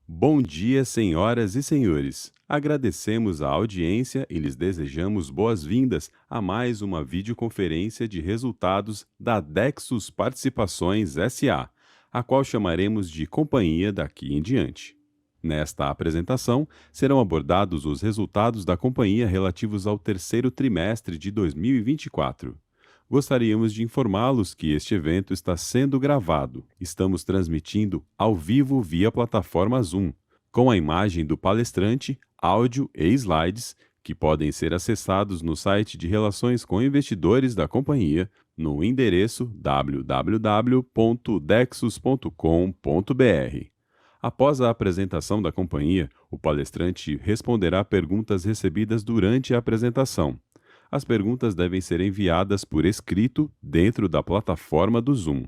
Bom dia, senhoras e senhores. Agradecemos a audiência e lhes desejamos boas-vindas a mais uma videoconferência de resultados da Dexus Participações SA, a qual chamaremos de companhia daqui em diante. Nesta apresentação, serão abordados os resultados da companhia relativos ao terceiro trimestre de 2024. Gostaríamos de informá-los que este evento está sendo gravado. Estamos transmitindo ao vivo via plataforma Zoom, com a imagem do palestrante, áudio e slides, que podem ser acessados no site de Relações com Investidores da companhia, no endereço www.dexus.com.br. Após a apresentação da companhia, o palestrante responderá perguntas recebidas durante a apresentação. As perguntas devem ser enviadas por escrito dentro da plataforma do Zoom.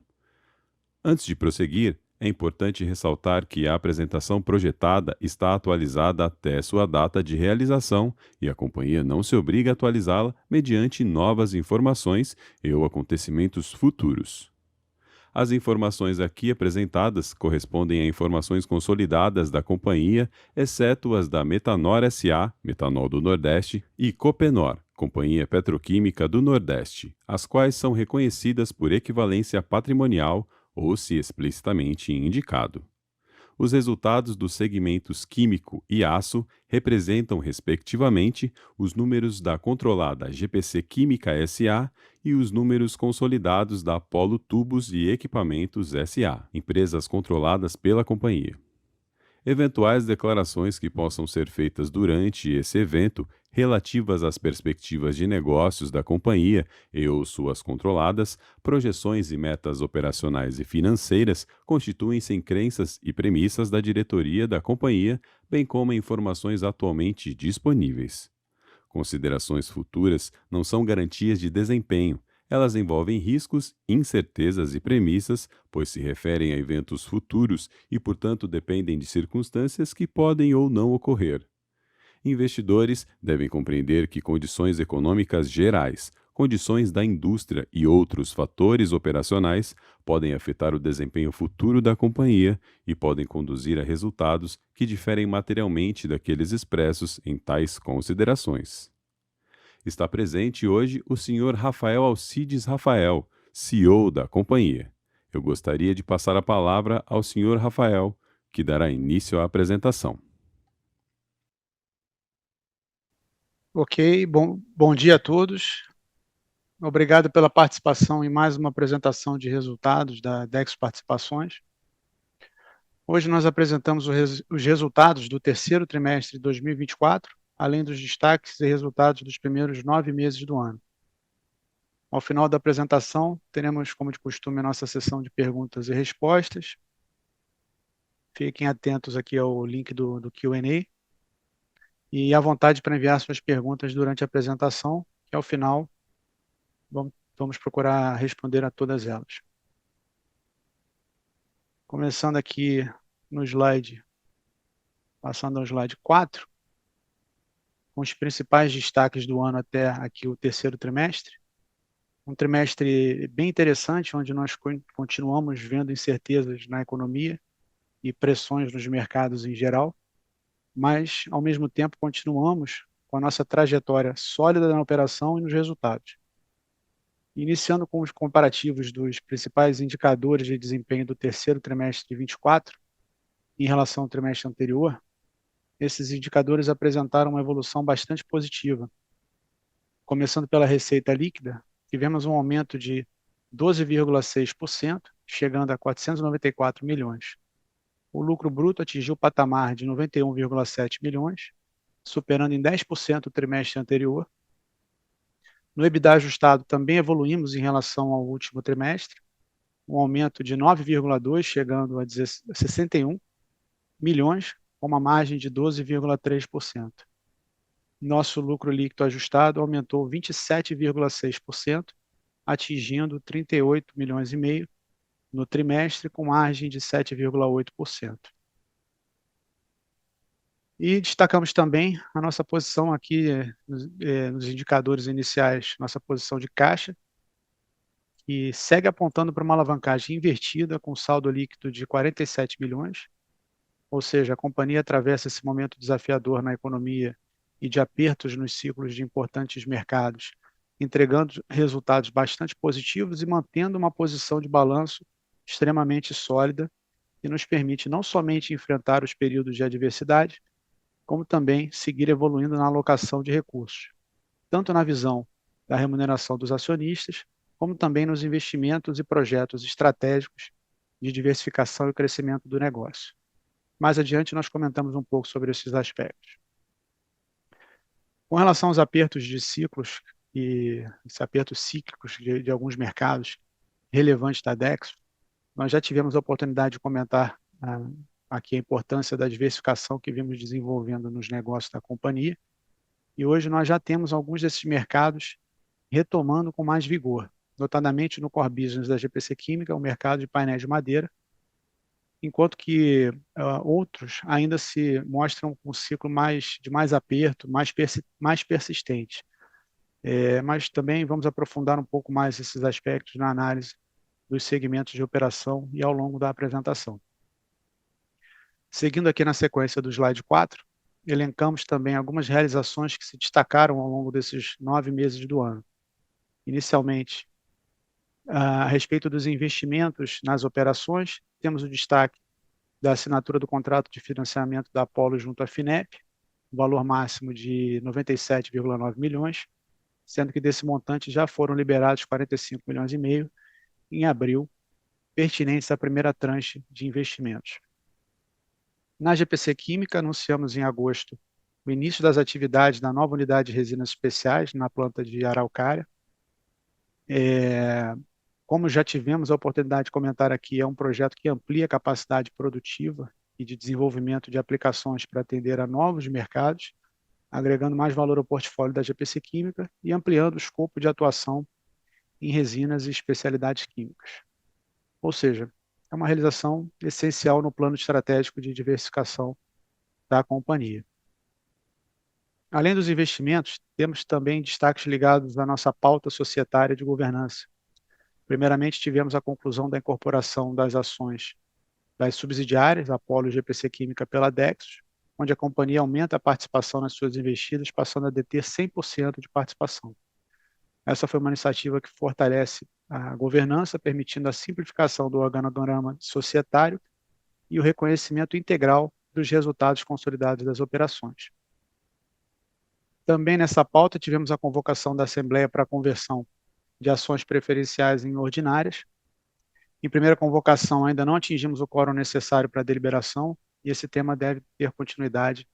Antes de prosseguir, é importante ressaltar que a apresentação projetada está atualizada até sua data de realização e a companhia não se obriga a atualizá-la mediante novas informações ou acontecimentos futuros. As informações aqui apresentadas correspondem a informações consolidadas da companhia, exceto as da Metanor S.A., Metanol do Nordeste, e Copenor, Companhia Petroquímica do Nordeste, as quais são reconhecidas por equivalência patrimonial ou se explicitamente indicado. Os resultados dos segmentos químico e aço representam, respectivamente, os números da controlada GPC Química S.A. e os números consolidados da Apollo Tubos e Equipamentos S.A., empresas controladas pela companhia. Eventuais declarações que possam ser feitas durante esse evento relativas às perspectivas de negócios da companhia ou suas controladas, projeções e metas operacionais e financeiras constituem-se em crenças e premissas da diretoria da companhia, bem como informações atualmente disponíveis. Considerações futuras não são garantias de desempenho. Elas envolvem riscos, incertezas e premissas, pois se referem a eventos futuros e, portanto, dependem de circunstâncias que podem ou não ocorrer. Investidores devem compreender que condições econômicas gerais, condições da indústria e outros fatores operacionais podem afetar o desempenho futuro da companhia e podem conduzir a resultados que diferem materialmente daqueles expressos em tais considerações. Está presente hoje o Sr. Rafael Alcides Rafael, CEO da companhia. Eu gostaria de passar a palavra ao Sr. Rafael, que dará início à apresentação. Ok, bom dia a todos. Obrigado pela participação em mais uma apresentação de resultados da Dex Participações. Hoje nós apresentamos os resultados do terceiro trimestre de 2024, além dos destaques e resultados dos primeiros 9 meses do ano. Ao final da apresentação, teremos, como de costume, a nossa sessão de perguntas e respostas. Fiquem atentos aqui ao link do Q&A e à vontade para enviar suas perguntas durante a apresentação, que ao final vamos procurar responder a todas elas. Começando aqui no slide, passando ao slide 4, com os principais destaques do ano até aqui o terceiro trimestre. Um trimestre bem interessante, onde nós continuamos vendo incertezas na economia e pressões nos mercados em geral, mas, ao mesmo tempo, continuamos com a nossa trajetória sólida na operação e nos resultados. Iniciando com os comparativos dos principais indicadores de desempenho do terceiro trimestre de 2024, em relação ao trimestre anterior, esses indicadores apresentaram uma evolução bastante positiva. Começando pela receita líquida, tivemos um aumento de 12,6%, chegando a 494 milhões. O lucro bruto atingiu o patamar de 91,7 milhões, superando em 10% o trimestre anterior. No EBITDA ajustado também evoluímos em relação ao último trimestre, um aumento de 9,2%, chegando a 61 milhões, com uma margem de 12,3%. Nosso lucro líquido ajustado aumentou 27,6%, atingindo 38 milhões e meio no trimestre, com margem de 7,8%. E destacamos também a nossa posição aqui nos indicadores iniciais, nossa posição de caixa, que segue apontando para uma alavancagem invertida com saldo líquido de 47 milhões, ou seja, a companhia atravessa esse momento desafiador na economia e de apertos nos ciclos de importantes mercados, entregando resultados bastante positivos e mantendo uma posição de balanço extremamente sólida, que nos permite não somente enfrentar os períodos de adversidade, como também seguir evoluindo na alocação de recursos, tanto na visão da remuneração dos acionistas, como também nos investimentos e projetos estratégicos de diversificação e crescimento do negócio. Mais adiante, nós comentamos um pouco sobre esses aspectos. Com relação aos apertos de ciclos e esses apertos cíclicos de alguns mercados relevantes da Dexo, nós já tivemos a oportunidade de comentar aqui a importância da diversificação que vimos desenvolvendo nos negócios da companhia, e hoje nós já temos alguns desses mercados retomando com mais vigor, notadamente no core business da GPC Química, o mercado de painéis de madeira, enquanto que outros ainda se mostram com um ciclo de mais aperto, mais persistente. Mas também vamos aprofundar um pouco mais esses aspectos na análise dos segmentos de operação e ao longo da apresentação. Seguindo aqui na sequência do slide 4, elencamos também algumas realizações que se destacaram ao longo desses 9 meses do ano. Inicialmente, a respeito dos investimentos nas operações, temos o destaque da assinatura do contrato de financiamento da Apollo junto à FINEP, valor máximo de 97,9 milhões, sendo que desse montante já foram liberados 45 milhões e meio em abril, pertinentes à primeira tranche de investimentos. Na GPC Química, anunciamos em agosto o início das atividades da nova unidade de resinas especiais na planta de Araucária. Como já tivemos a oportunidade de comentar aqui, é um projeto que amplia a capacidade produtiva e de desenvolvimento de aplicações para atender a novos mercados, agregando mais valor ao portfólio da GPC Química e ampliando o escopo de atuação em resinas e especialidades químicas. Ou seja, é uma realização essencial no plano estratégico de diversificação da companhia. Além dos investimentos, temos também destaques ligados à nossa pauta societária de governança. Primeiramente, tivemos a conclusão da incorporação das ações das subsidiárias, Apollo e GPC Química, pela Dexo, onde a companhia aumenta a participação nas suas investidas, passando a deter 100% de participação. Essa foi uma iniciativa que fortalece a governança, permitindo a simplificação do organograma societário e o reconhecimento integral dos resultados consolidados das operações. Também nessa pauta tivemos a convocação da Assembleia para a conversão de ações preferenciais em ordinárias. Em primeira convocação, ainda não atingimos o quórum necessário para a deliberação e esse tema deve ter continuidade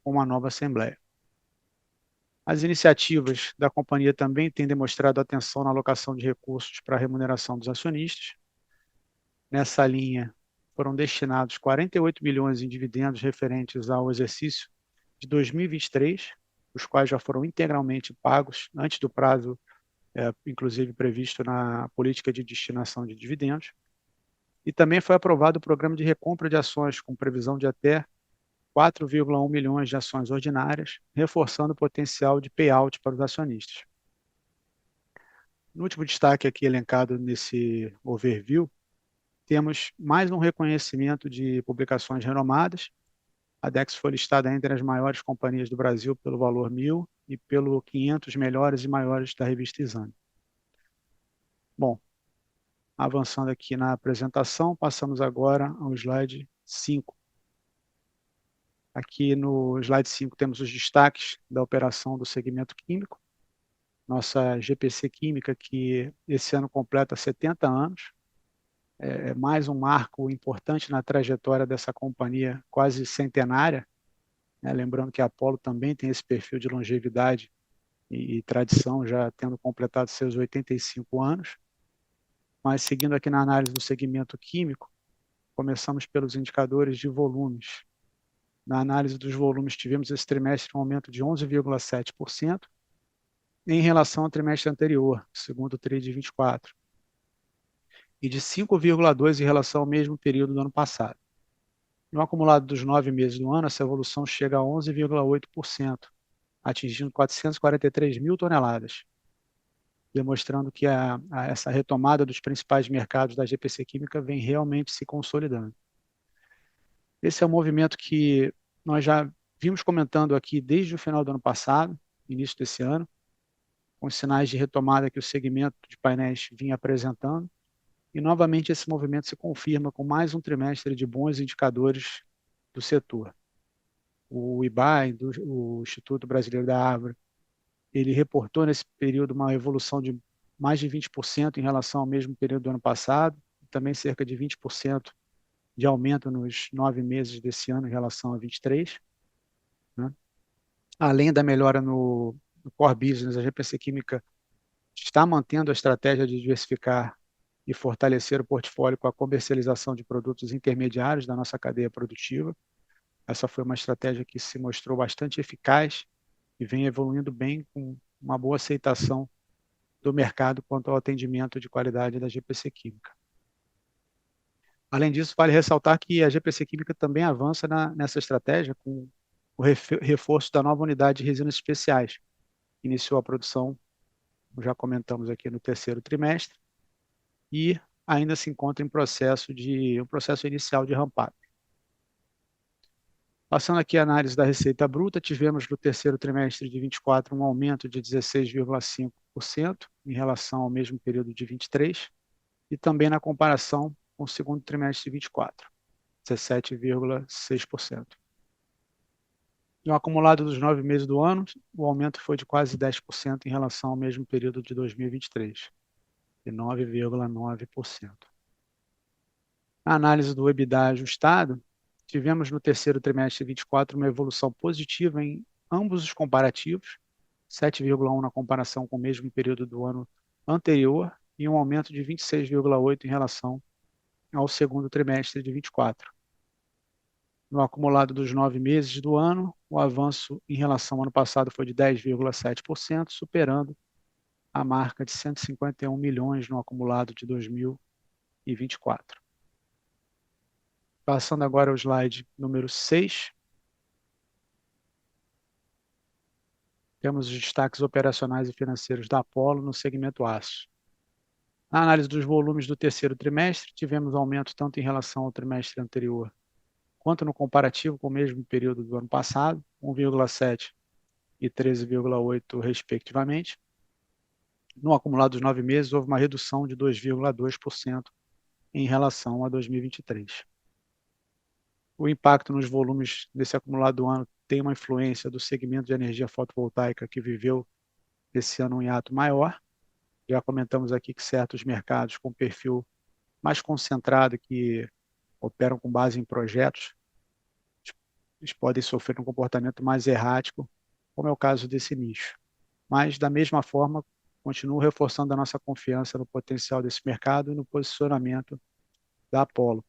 com uma nova Assembleia. As iniciativas da companhia também têm demonstrado atenção na alocação de recursos para a remuneração dos acionistas. Nessa linha, foram destinados 48 milhões em dividendos referentes ao exercício de 2023, os quais já foram integralmente pagos antes do prazo, inclusive previsto na política de destinação de dividendos. E também foi aprovado o programa de recompra de ações, com previsão de até 4,1 milhões de ações ordinárias, reforçando o potencial de payout para os acionistas. No último destaque aqui elencado nesse overview, temos mais um reconhecimento de publicações renomadas. A Dexo foi listada entre as maiores companhias do Brasil pelo valor 1000 e pelo 500 melhores e maiores da revista Exame. Bom, avançando aqui na apresentação, passamos agora ao slide 5. Aqui no slide 5 temos os destaques da operação do segmento químico. Nossa GPC Química, que esse ano completa 70 anos, é mais um marco importante na trajetória dessa companhia quase centenária, né? Lembrando que a Apollo também tem esse perfil de longevidade e tradição, já tendo completado seus 85 anos. Mas seguindo aqui na análise do segmento químico, começamos pelos indicadores de volumes. Na análise dos volumes, tivemos esse trimestre um aumento de 11,7% em relação ao trimestre anterior, segundo TRI de 24, e de 5,2% em relação ao mesmo período do ano passado. No acumulado dos 9 meses do ano, essa evolução chega a 11,8%, atingindo 443 mil toneladas, demonstrando que essa retomada dos principais mercados da GPC Química vem realmente se consolidando. Esse é um movimento que nós já vimos comentando aqui desde o final do ano passado, início desse ano, com os sinais de retomada que o segmento de painéis vinha apresentando, e novamente esse movimento se confirma com mais um trimestre de bons indicadores do setor. O IBAE, o Instituto Brasileiro da Árvore, ele reportou nesse período uma evolução de mais de 20% em relação ao mesmo período do ano passado, e também cerca de 20% de aumento nos 9 meses desse ano em relação a 23, né? Além da melhora no core business, a GPC Química está mantendo a estratégia de diversificar e fortalecer o portfólio com a comercialização de produtos intermediários da nossa cadeia produtiva. Essa foi uma estratégia que se mostrou bastante eficaz e vem evoluindo bem, com uma boa aceitação do mercado quanto ao atendimento de qualidade da GPC Química. Além disso, vale ressaltar que a GPC Química também avança nessa estratégia com o reforço da nova unidade de resinas especiais, que iniciou a produção, já comentamos aqui, no terceiro trimestre, e ainda se encontra em um processo inicial de ramp-up. Passando aqui a análise da receita bruta, tivemos no terceiro trimestre de 24 um aumento de 16,5% em relação ao mesmo período de 23, e também na comparação com o segundo trimestre de 24, 17,6%. No acumulado dos 9 meses do ano, o aumento foi de quase 10% em relação ao mesmo período de 2023, de 9,9%. Na análise do EBITDA ajustado, tivemos no terceiro trimestre de 24 uma evolução positiva em ambos os comparativos, 7,1% na comparação com o mesmo período do ano anterior e um aumento de 26,8% em relação ao segundo trimestre de 24. No acumulado dos 9 meses do ano, o avanço em relação ao ano passado foi de 10,7%, superando a marca de 151 milhões no acumulado de 2024. Passando agora ao slide número 6, temos os destaques operacionais e financeiros da Apollo no segmento aço. Na análise dos volumes do terceiro trimestre, tivemos aumento tanto em relação ao trimestre anterior, quanto no comparativo com o mesmo período do ano passado, 1,7% e 13,8%, respectivamente. No acumulado dos 9 meses, houve uma redução de 2,2% em relação a 2023. O impacto nos volumes desse acumulado do ano tem uma influência do segmento de energia fotovoltaica, que viveu esse ano um hiato maior. Já comentamos aqui que certos mercados com perfil mais concentrado, que operam com base em projetos, eles podem sofrer um comportamento mais errático, como é o caso desse nicho. Mas, da mesma forma, continuo reforçando a nossa confiança no potencial desse mercado e no posicionamento da Apollo.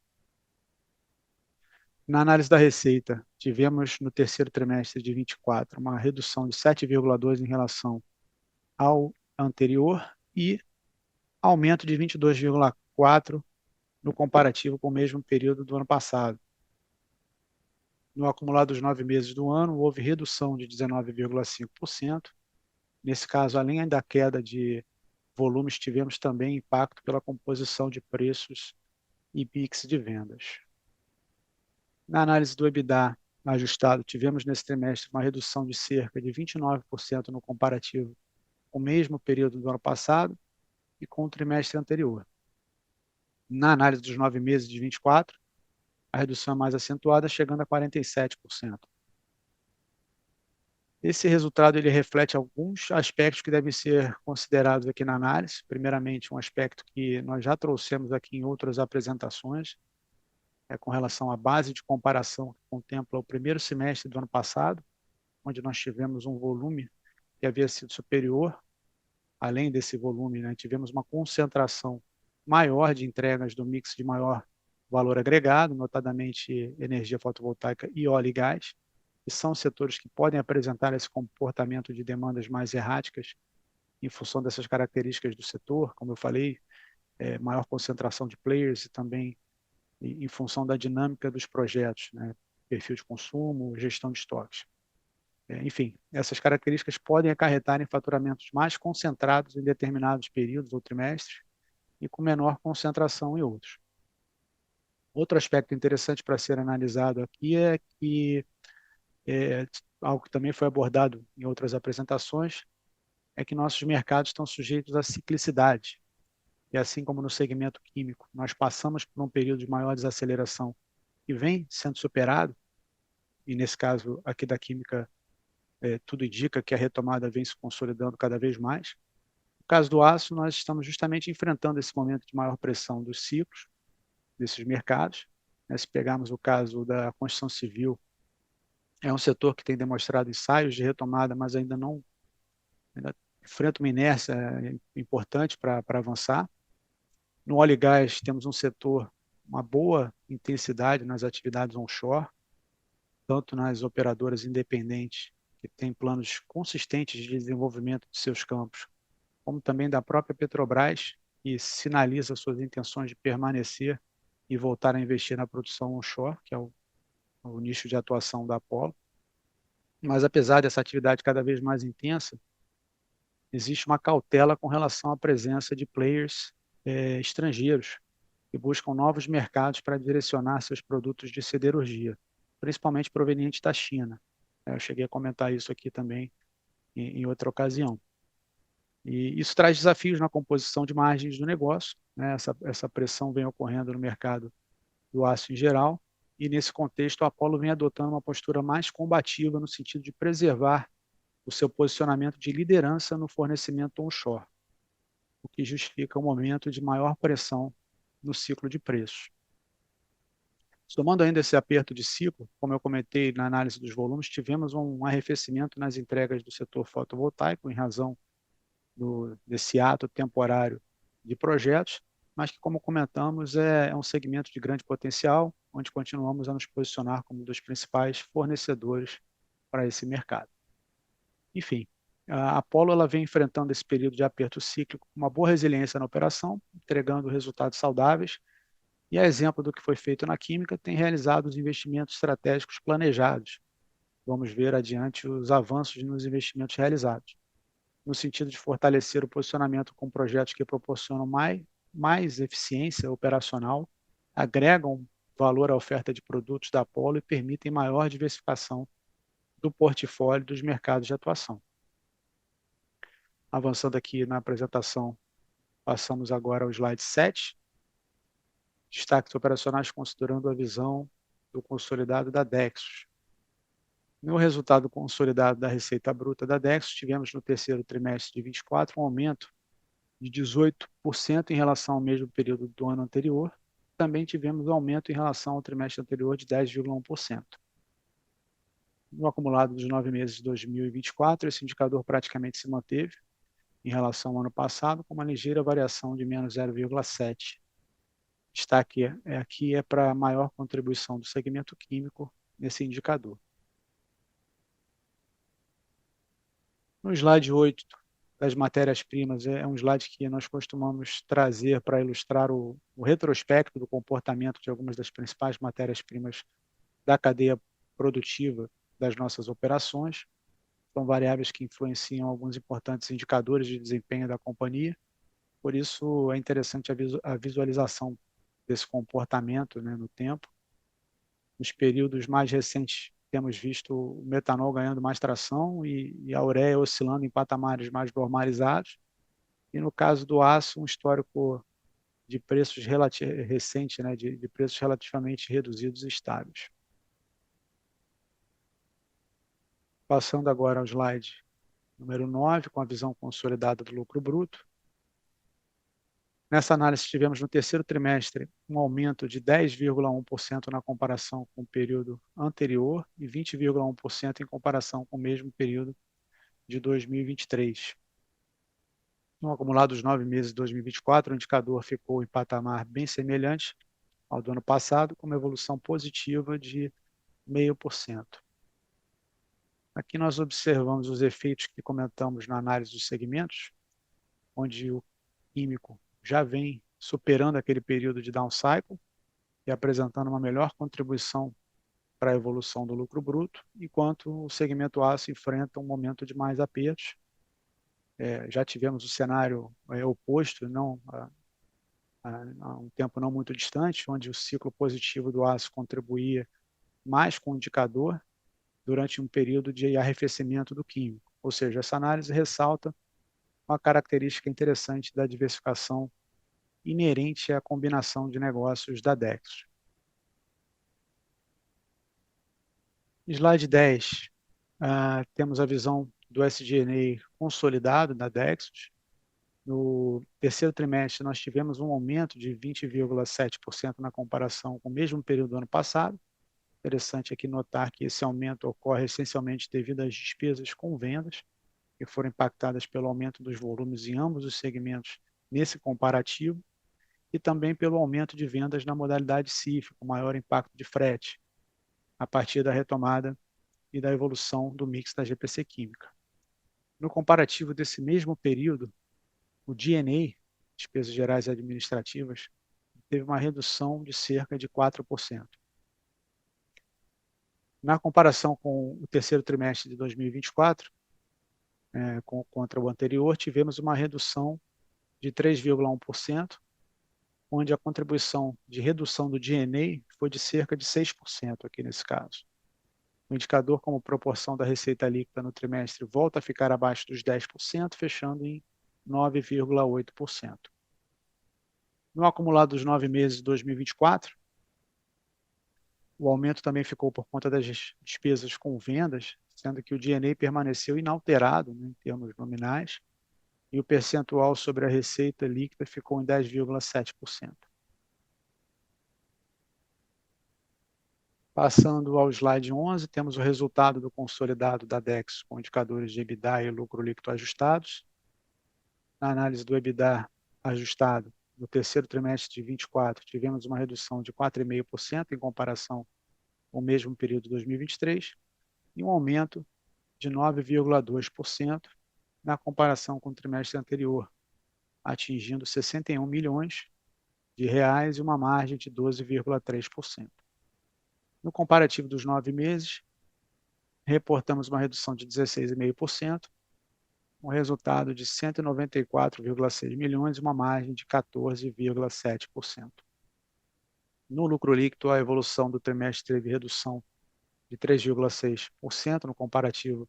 Na análise da receita, tivemos no terceiro trimestre de 24 uma redução de 7,2% em relação ao anterior e aumento de 22,4% no comparativo com o mesmo período do ano passado. No acumulado dos 9 meses do ano, houve redução de 19,5%. Nesse caso, além da queda de volumes, tivemos também impacto pela composição de preços e mix de vendas. Na análise do EBITDA ajustado, tivemos nesse trimestre uma redução de cerca de 29% no comparativo com o mesmo período do ano passado e com o trimestre anterior. Na análise dos 9 meses de 24, a redução é mais acentuada, chegando a 47%. Esse resultado ele reflete alguns aspectos que devem ser considerados aqui na análise. Primeiramente, um aspecto que nós já trouxemos aqui em outras apresentações, com relação à base de comparação que contempla o primeiro semestre do ano passado, onde nós tivemos um volume que havia sido superior. Além desse volume, né, tivemos uma concentração maior de entregas do mix de maior valor agregado, notadamente energia fotovoltaica e óleo e gás, que são setores que podem apresentar esse comportamento de demandas mais erráticas em função dessas características do setor, como eu falei, maior concentração de players e também em função da dinâmica dos projetos, né, perfil de consumo, gestão de estoques. Enfim, essas características podem acarretar em faturamentos mais concentrados em determinados períodos ou trimestres e com menor concentração em outros. Outro aspecto interessante para ser analisado aqui é que algo que também foi abordado em outras apresentações é que nossos mercados estão sujeitos à ciclicidade. E assim como no segmento químico, nós passamos por um período de maior desaceleração que vem sendo superado, e nesse caso aqui da química, tudo indica que a retomada vem se consolidando cada vez mais. No caso do aço, nós estamos justamente enfrentando esse momento de maior pressão dos ciclos, desses mercados. Se pegarmos o caso da construção civil, é um setor que tem demonstrado ensaios de retomada, mas ainda enfrenta uma inércia importante para avançar. No óleo e gás, temos um setor, uma boa intensidade nas atividades onshore, tanto nas operadoras independentes, que têm planos consistentes de desenvolvimento de seus campos, como também da própria Petrobras, que sinaliza suas intenções de permanecer e voltar a investir na produção onshore, que é o nicho de atuação da Apollo. Mas apesar dessa atividade cada vez mais intensa, existe uma cautela com relação à presença de players estrangeiros que buscam novos mercados para direcionar seus produtos de siderurgia, principalmente provenientes da China. Eu cheguei a comentar isso aqui também em outra ocasião. E isso traz desafios na composição de margens do negócio, né? Essa pressão vem ocorrendo no mercado do aço em geral, e nesse contexto a Apollo vem adotando uma postura mais combativa no sentido de preservar o seu posicionamento de liderança no fornecimento onshore, o que justifica um momento de maior pressão no ciclo de preços. Somando ainda esse aperto de ciclo, como eu comentei na análise dos volumes, tivemos um arrefecimento nas entregas do setor fotovoltaico em razão desse ato temporário de projetos, mas que, como comentamos, é um segmento de grande potencial, onde continuamos a nos posicionar como um dos principais fornecedores para esse mercado. Enfim, a Apollo ela vem enfrentando esse período de aperto cíclico com uma boa resiliência na operação, entregando resultados saudáveis, e a exemplo do que foi feito na química, tem realizado os investimentos estratégicos planejados. Vamos ver adiante os avanços nos investimentos realizados, no sentido de fortalecer o posicionamento com projetos que proporcionam mais eficiência operacional, agregam valor à oferta de produtos da Apollo e permitem maior diversificação do portfólio dos mercados de atuação. Avançando aqui na apresentação, passamos agora ao slide 7, destaques operacionais considerando a visão do consolidado da Dexos. No resultado consolidado da receita bruta da Dexos, tivemos no terceiro trimestre de 24 um aumento de 18% em relação ao mesmo período do ano anterior. Também tivemos um aumento em relação ao trimestre anterior de 10,1%. No acumulado dos 9 meses de 2024, esse indicador praticamente se manteve em relação ao ano passado, com uma ligeira variação de menos 0,7%. Destaque aqui é para a maior contribuição do segmento químico nesse indicador. No slide 8 das matérias-primas, é um slide que nós costumamos trazer para ilustrar o retrospecto do comportamento de algumas das principais matérias-primas da cadeia produtiva das nossas operações. São variáveis que influenciam alguns importantes indicadores de desempenho da companhia, por isso é interessante a visualização desse comportamento, né, no tempo. Nos períodos mais recentes, temos visto o metanol ganhando mais tração e a ureia oscilando em patamares mais normalizados. E no caso do aço, um histórico de preços recente, né, de preços relativamente reduzidos e estáveis. Passando agora ao slide número 9, com a visão consolidada do lucro bruto. Nessa análise, tivemos no terceiro trimestre um aumento de 10,1% na comparação com o período anterior e 20,1% em comparação com o mesmo período de 2023. No acumulado dos 9 meses de 2024, o indicador ficou em patamar bem semelhante ao do ano passado, com uma evolução positiva de 0,5%. Aqui nós observamos os efeitos que comentamos na análise dos segmentos, onde o químico já vem superando aquele período de down cycle e apresentando uma melhor contribuição para a evolução do lucro bruto, enquanto o segmento aço enfrenta um momento de mais apertos. Já tivemos o cenário oposto, não há um tempo não muito distante, onde o ciclo positivo do aço contribuía mais com o indicador durante um período de arrefecimento do químico. Ou seja, essa análise ressalta uma característica interessante da diversificação inerente à combinação de negócios da Dexo. Slide 10, temos a visão do SG&A consolidado da Dexos. No terceiro trimestre, nós tivemos um aumento de 20,7% na comparação com o mesmo período do ano passado. Interessante aqui notar que esse aumento ocorre essencialmente devido às despesas com vendas, que foram impactadas pelo aumento dos volumes em ambos os segmentos nesse comparativo, e também pelo aumento de vendas na modalidade CIF, com maior impacto de frete, a partir da retomada e da evolução do mix da GPC Química. No comparativo desse mesmo período, o D&A, despesas gerais e administrativas, teve uma redução de cerca de 4%. Na comparação com o terceiro trimestre de 2024, contra o anterior, tivemos uma redução de 3,1%, onde a contribuição de redução do D&A foi de cerca de 6% aqui nesse caso. O indicador como proporção da receita líquida no trimestre volta a ficar abaixo dos 10%, fechando em 9,8%. No acumulado dos 9 meses de 2024, o aumento também ficou por conta das despesas com vendas, sendo que o D&A permaneceu inalterado, né, em termos nominais, e o percentual sobre a receita líquida ficou em 10,7%. Passando ao slide 11, temos o resultado do consolidado da Dexo com indicadores de EBITDA e lucro líquido ajustados. Na análise do EBITDA ajustado, no terceiro trimestre de 2024, tivemos uma redução de 4,5% em comparação com o mesmo período de 2023 e um aumento de 9,2% na comparação com o trimestre anterior, atingindo 61 milhões de reais e uma margem de 12,3%. No comparativo dos 9 meses, reportamos uma redução de 16,5%, um resultado de 194,6 milhões e uma margem de 14,7%. No lucro líquido, a evolução do trimestre teve redução de 3,6% no comparativo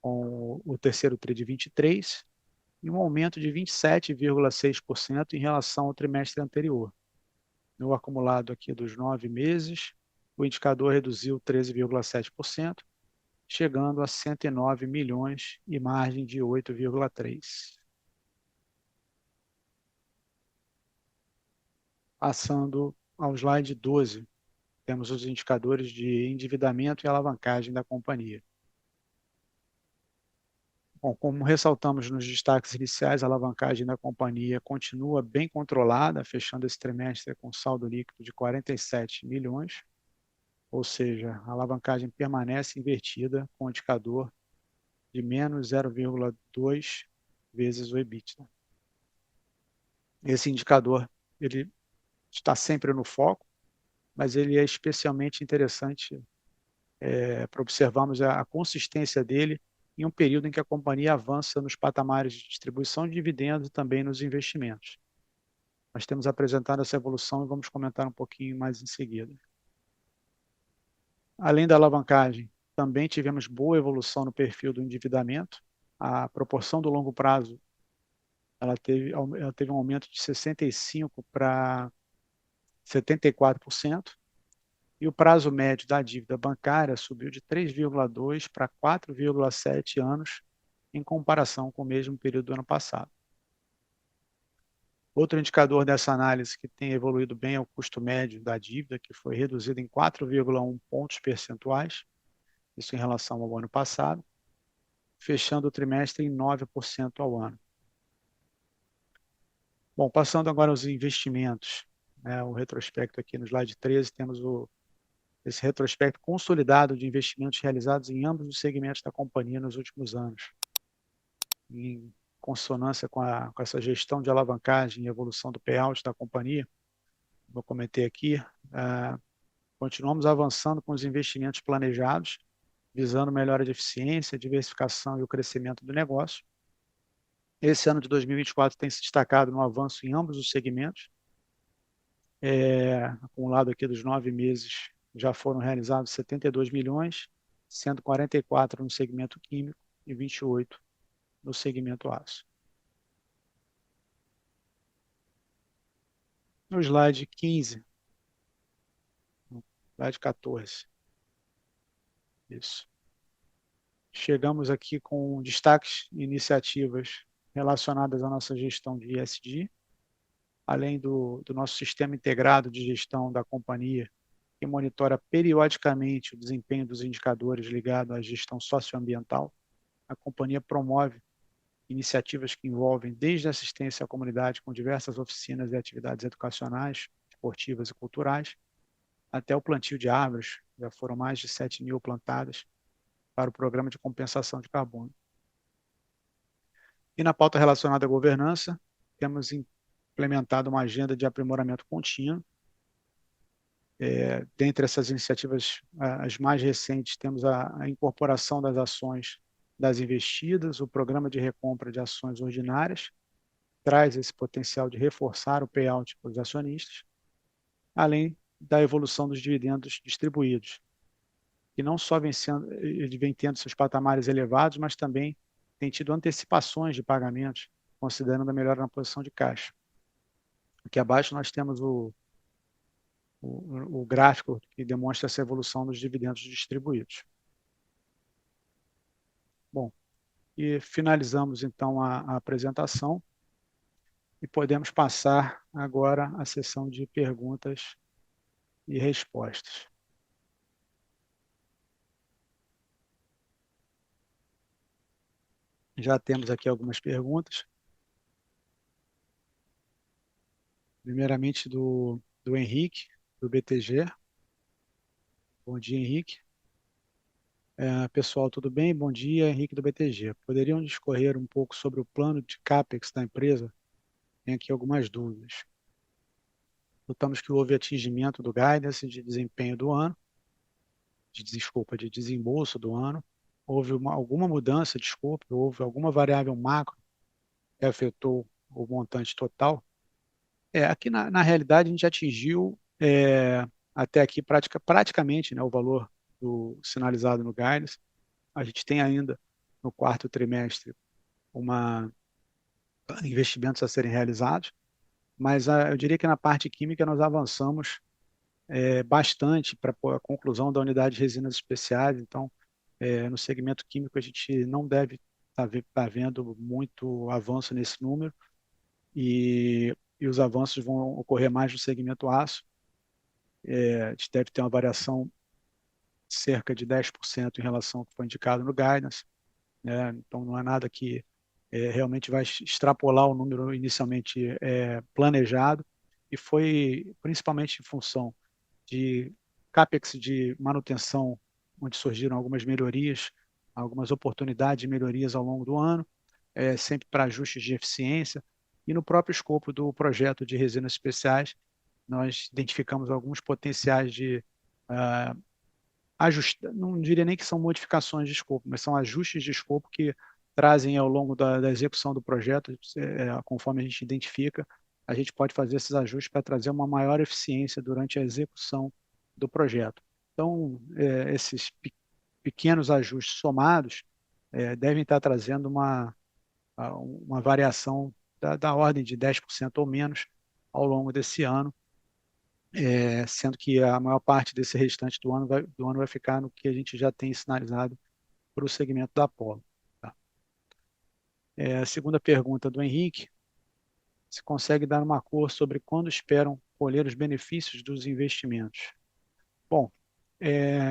com o terceiro TRI de 23 e um aumento de 27,6% em relação ao trimestre anterior. No acumulado aqui dos 9 meses, o indicador reduziu 13,7%, chegando a 109 milhões e margem de 8,3%. Passando ao slide 12, temos os indicadores de endividamento e alavancagem da companhia. Bom, como ressaltamos nos destaques iniciais, a alavancagem da companhia continua bem controlada, fechando esse trimestre com saldo líquido de 47 milhões, ou seja, a alavancagem permanece invertida com o indicador de menos 0,2 vezes o EBITDA. Esse indicador ele está sempre no foco, mas ele é especialmente interessante para observarmos a consistência dele em um período em que a companhia avança nos patamares de distribuição de dividendos e também nos investimentos. Nós temos apresentado essa evolução e vamos comentar um pouquinho mais em seguida. Além da alavancagem, também tivemos boa evolução no perfil do endividamento. A proporção do longo prazo ela teve um aumento de 65% para 74%, e o prazo médio da dívida bancária subiu de 3,2 para 4,7 anos, em comparação com o mesmo período do ano passado. Outro indicador dessa análise que tem evoluído bem é o custo médio da dívida, que foi reduzido em 4,1 pontos percentuais, isso em relação ao ano passado, fechando o trimestre em 9% ao ano. Bom, passando agora aos investimentos, o retrospecto aqui no slide 13, temos esse retrospecto consolidado de investimentos realizados em ambos os segmentos da companhia nos últimos anos. Em consonância com essa gestão de alavancagem e evolução do payout da companhia, como eu comentei aqui, continuamos avançando com os investimentos planejados, visando melhora de eficiência, diversificação e o crescimento do negócio. Esse ano de 2024 tem se destacado no avanço em ambos os segmentos, Acumulado aqui dos 9 meses, já foram realizados 72 milhões, sendo 44 no segmento químico e 28 no segmento aço. No slide 15, no slide 14, isso. Chegamos aqui com destaques e iniciativas relacionadas à nossa gestão de ESG, além do nosso sistema integrado de gestão da companhia, que monitora periodicamente o desempenho dos indicadores ligados à gestão socioambiental. A companhia promove iniciativas que envolvem desde a assistência à comunidade com diversas oficinas e atividades educacionais, esportivas e culturais, até o plantio de árvores, já foram mais de 7.000 plantadas, para o Programa de Compensação de Carbono. E na pauta relacionada à governança, temos implementado uma agenda de aprimoramento contínuo. Dentre essas iniciativas, as mais recentes, temos a incorporação das ações das investidas, o programa de recompra de ações ordinárias, traz esse potencial de reforçar o payout para os acionistas, além da evolução dos dividendos distribuídos, que não só vem tendo seus patamares elevados, mas também tem tido antecipações de pagamentos, considerando a melhora na posição de caixa. Aqui abaixo nós temos o gráfico que demonstra essa evolução dos dividendos distribuídos. Bom, e finalizamos então a apresentação e podemos passar agora à sessão de perguntas e respostas. Já temos aqui algumas perguntas. Primeiramente do Henrique, do BTG. Bom dia, Henrique. Pessoal, tudo bem? Bom dia, Henrique do BTG. Poderiam discorrer um pouco sobre o plano de CAPEX da empresa? Tem aqui algumas dúvidas. Notamos que houve atingimento do guidance de desempenho do ano, de desembolso do ano. Houve alguma mudança, houve alguma variável macro que afetou o montante total? Aqui na realidade a gente atingiu até aqui praticamente, né, o valor sinalizado no guidance. A gente tem ainda no quarto trimestre investimentos a serem realizados, mas eu diria que na parte química nós avançamos bastante para a conclusão da unidade de resinas especiais. Então, no segmento químico a gente não deve estar vendo muito avanço nesse número, e os avanços vão ocorrer mais no segmento aço. A gente deve ter uma variação de cerca de 10% em relação ao que foi indicado no guidance, né? Então não é nada que realmente vai extrapolar o número inicialmente planejado, e foi principalmente em função de CAPEX de manutenção, onde surgiram algumas melhorias, algumas oportunidades de melhorias ao longo do ano, sempre para ajustes de eficiência. E no próprio escopo do projeto de resinas especiais, nós identificamos alguns potenciais de não diria nem que são modificações de escopo, mas são ajustes de escopo que trazem ao longo da execução do projeto, conforme a gente identifica, a gente pode fazer esses ajustes para trazer uma maior eficiência durante a execução do projeto. Então, esses pequenos ajustes somados devem estar trazendo uma variação da ordem de 10% ou menos ao longo desse ano, sendo que a maior parte desse restante do ano vai ficar no que a gente já tem sinalizado para o segmento da Apollo. Tá? A segunda pergunta do Henrique: se consegue dar uma cor sobre quando esperam colher os benefícios dos investimentos? Bom,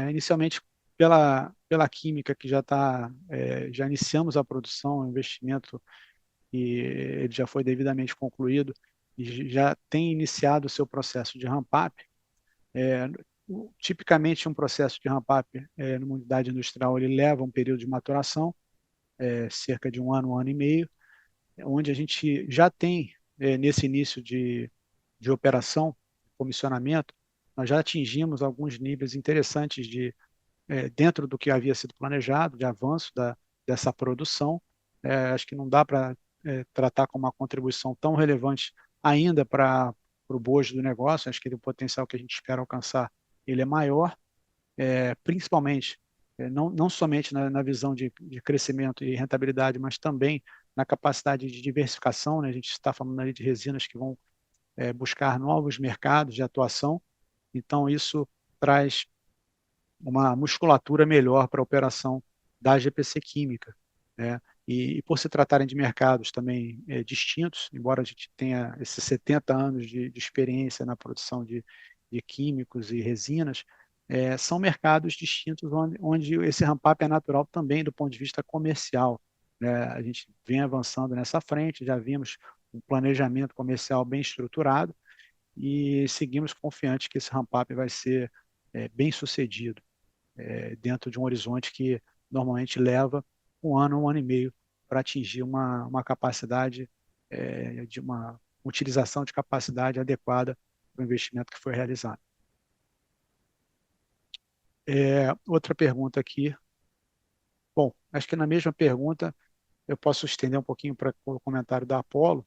inicialmente pela química que já iniciamos a produção, o investimento, e ele já foi devidamente concluído e já tem iniciado o seu processo de ramp-up. Tipicamente um processo de ramp-up numa unidade industrial ele leva um período de maturação, cerca de um ano e meio, onde a gente já tem nesse início de operação, comissionamento, nós já atingimos alguns níveis interessantes dentro do que havia sido planejado, de avanço dessa produção. Acho que não dá para tratar como uma contribuição tão relevante ainda para o bojo do negócio. Acho que o potencial que a gente espera alcançar ele é maior, principalmente, não somente na visão de crescimento e rentabilidade, mas também na capacidade de diversificação, né? A gente está falando ali de resinas que vão buscar novos mercados de atuação, então isso traz uma musculatura melhor para a operação da GPC Química, né? E por se tratarem de mercados também distintos, embora a gente tenha esses 70 anos de experiência na produção de químicos e resinas, são mercados distintos onde esse ramp-up é natural também do ponto de vista comercial, né? A gente vem avançando nessa frente, já vimos um planejamento comercial bem estruturado e seguimos confiantes que esse ramp-up vai ser bem sucedido dentro de um horizonte que normalmente leva um ano e meio para atingir uma capacidade de uma utilização de capacidade adequada para o investimento que foi realizado. Outra pergunta aqui. Bom, acho que na mesma pergunta eu posso estender um pouquinho para o comentário da Apollo.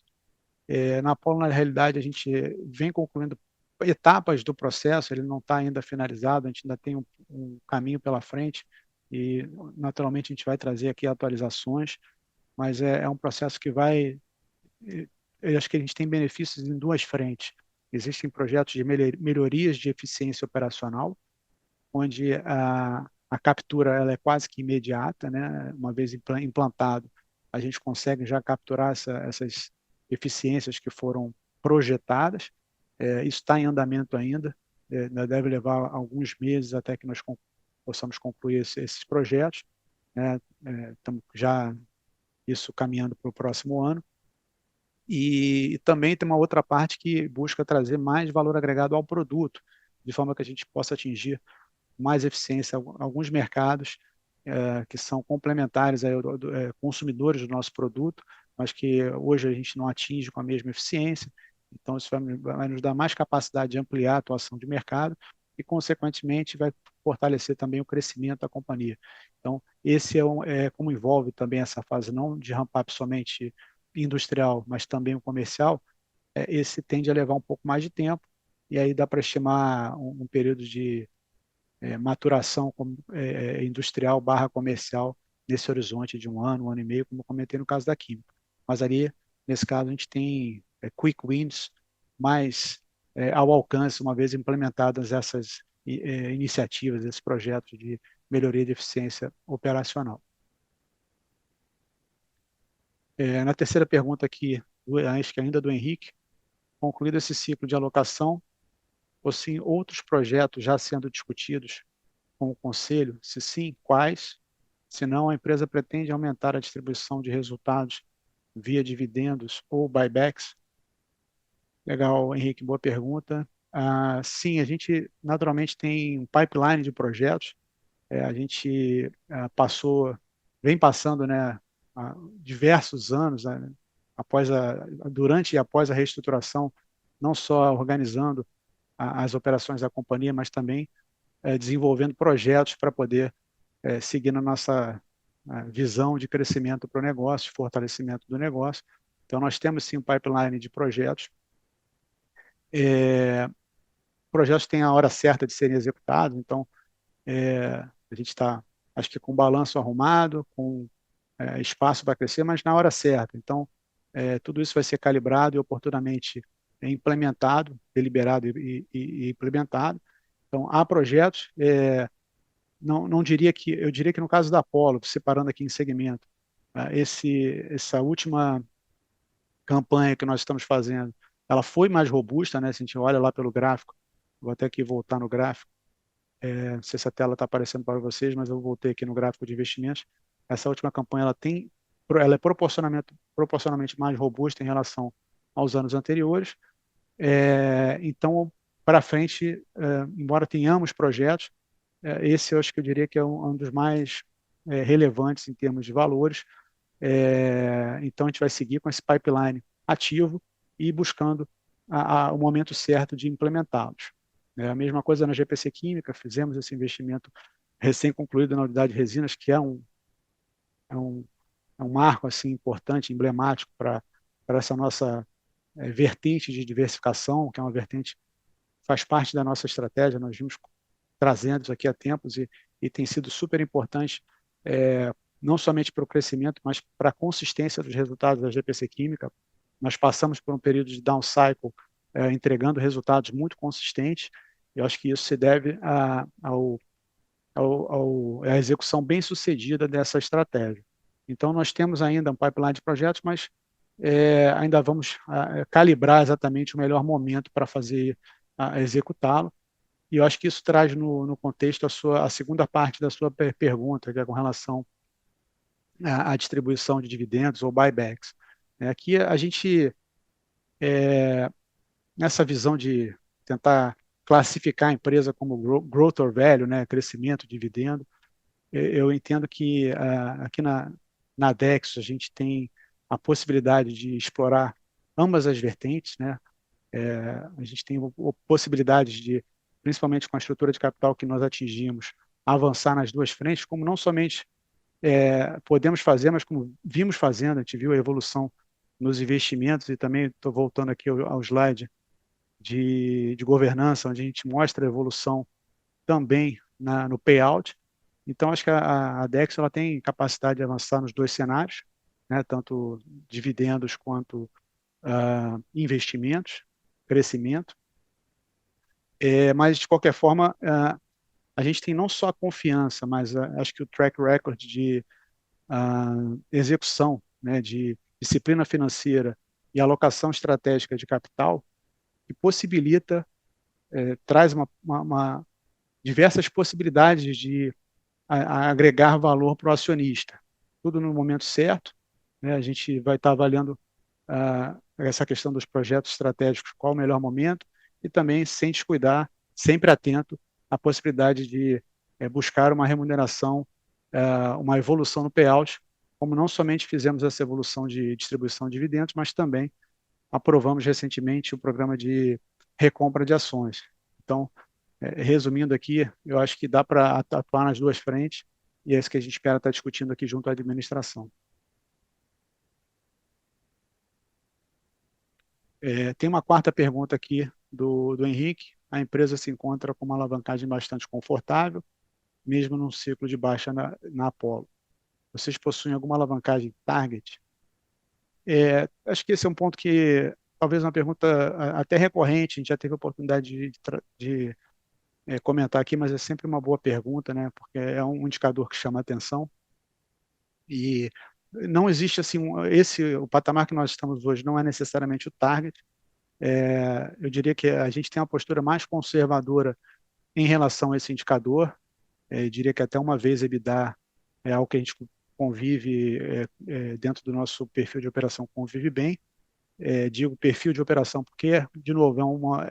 Na Apollo, na realidade, a gente vem concluindo etapas do processo, ele não está ainda finalizado, a gente ainda tem um caminho pela frente e, naturalmente, a gente vai trazer aqui atualizações, mas é um processo que vai... Eu acho que a gente tem benefícios em duas frentes. Existem projetos de melhorias de eficiência operacional, onde a captura ela é quase que imediata, né? Uma vez implantado, a gente consegue já capturar essas eficiências que foram projetadas. Isso está em andamento ainda, deve levar alguns meses até que nós possamos concluir esses projetos, né? Estamos já isso caminhando para o próximo ano. E também tem uma outra parte que busca trazer mais valor agregado ao produto, de forma que a gente possa atingir mais eficiência alguns mercados que são complementares consumidores do nosso produto, mas que hoje a gente não atinge com a mesma eficiência. Então, isso vai nos dar mais capacidade de ampliar a atuação de mercado e, consequentemente, vai fortalecer também o crescimento da companhia. Então, esse como envolve também essa fase não de ramp-up somente industrial, mas também o comercial, esse tende a levar um pouco mais de tempo, e aí dá para estimar um período de maturação industrial / comercial nesse horizonte de um ano e meio, como eu comentei no caso da química. Mas ali, nesse caso, a gente tem quick wins mais ao alcance, uma vez implementadas essas iniciativas, esses projetos de melhoria de eficiência operacional. Na terceira pergunta aqui, acho que ainda do Henrique, concluído esse ciclo de alocação, ou sim outros projetos já sendo discutidos com o Conselho? Se sim, quais? Se não, a empresa pretende aumentar a distribuição de resultados via dividendos ou buybacks? Legal, Henrique, boa pergunta. Sim, a gente naturalmente tem um pipeline de projetos. A gente vem passando, né, diversos anos, durante e após a reestruturação, não só organizando as operações da companhia, mas também desenvolvendo projetos para poder seguir na nossa visão de crescimento para o negócio, fortalecimento do negócio. Então, nós temos sim um pipeline de projetos. Projetos têm a hora certa de serem executados, então a gente está, acho que com balanço arrumado, com espaço para crescer, mas na hora certa. Então, tudo isso vai ser calibrado e oportunamente implementado, deliberado e implementado. Então, há projetos, não diria que, eu diria que no caso da Apollo, separando aqui em segmento, essa última campanha que nós estamos fazendo, ela foi mais robusta, né? Se a gente olha lá pelo gráfico, vou até aqui voltar no gráfico, não sei se a tela está aparecendo para vocês, mas eu voltei aqui no gráfico de investimentos. Essa última campanha ela é proporcionalmente mais robusta em relação aos anos anteriores. Então, para frente, embora tenhamos projetos, esse eu acho que eu diria que é um dos mais relevantes em termos de valores. Então, a gente vai seguir com esse pipeline ativo e buscando o momento certo de implementá-los. A mesma coisa na GPC Química, fizemos esse investimento recém-concluído na unidade de resinas, que é um marco assim, importante, emblemático para essa nossa vertente de diversificação, que é uma vertente que faz parte da nossa estratégia, nós vimos trazendo isso aqui há tempos e tem sido super importante, não somente para o crescimento, mas para a consistência dos resultados da GPC Química. Nós passamos por um período de down cycle, entregando resultados muito consistentes, e eu acho que isso se deve à execução bem-sucedida dessa estratégia. Então, nós temos ainda um pipeline de projetos, mas ainda vamos calibrar exatamente o melhor momento para executá-lo. E eu acho que isso traz no contexto a segunda parte da sua pergunta, que é com relação à distribuição de dividendos ou buybacks. Aqui a gente, nessa visão de tentar classificar a empresa como growth or value, crescimento, dividendo, eu entendo que aqui na Dexo a gente tem a possibilidade de explorar ambas as vertentes, a gente tem possibilidades de, principalmente com a estrutura de capital que nós atingimos, avançar nas duas frentes, como não somente podemos fazer, mas como vimos fazendo, a gente viu a evolução nos investimentos, e também estou voltando aqui ao slide de governança, onde a gente mostra a evolução também no payout. Então, acho que a Dexo ela tem capacidade de avançar nos dois cenários, tanto dividendos quanto investimentos, crescimento. Mas, de qualquer forma, a gente tem não só a confiança, mas acho que o track record de execução, de disciplina financeira e alocação estratégica de capital, que possibilita, traz diversas possibilidades de agregar valor para o acionista. Tudo no momento certo, a gente vai estar avaliando essa questão dos projetos estratégicos, qual o melhor momento, e também sem descuidar, sempre atento à possibilidade de buscar uma remuneração, uma evolução no payout, como não somente fizemos essa evolução de distribuição de dividendos, mas também aprovamos recentemente o programa de recompra de ações. Então, resumindo aqui, eu acho que dá para atuar nas duas frentes, e é isso que a gente espera estar discutindo aqui junto à administração. Tem uma quarta pergunta aqui do Henrique. A empresa se encontra com uma alavancagem bastante confortável, mesmo num ciclo de baixa na Apollo. Vocês possuem alguma alavancagem target? Acho que esse é um ponto que talvez uma pergunta até recorrente, a gente já teve a oportunidade de comentar aqui, mas é sempre uma boa pergunta, porque é um indicador que chama a atenção. E não existe assim, o patamar que nós estamos hoje não é necessariamente o target. Eu diria que a gente tem uma postura mais conservadora em relação a esse indicador. Eu diria que até uma vez EBITDA é algo que a gente convive dentro do nosso perfil de operação, convive bem. Digo perfil de operação porque, de novo,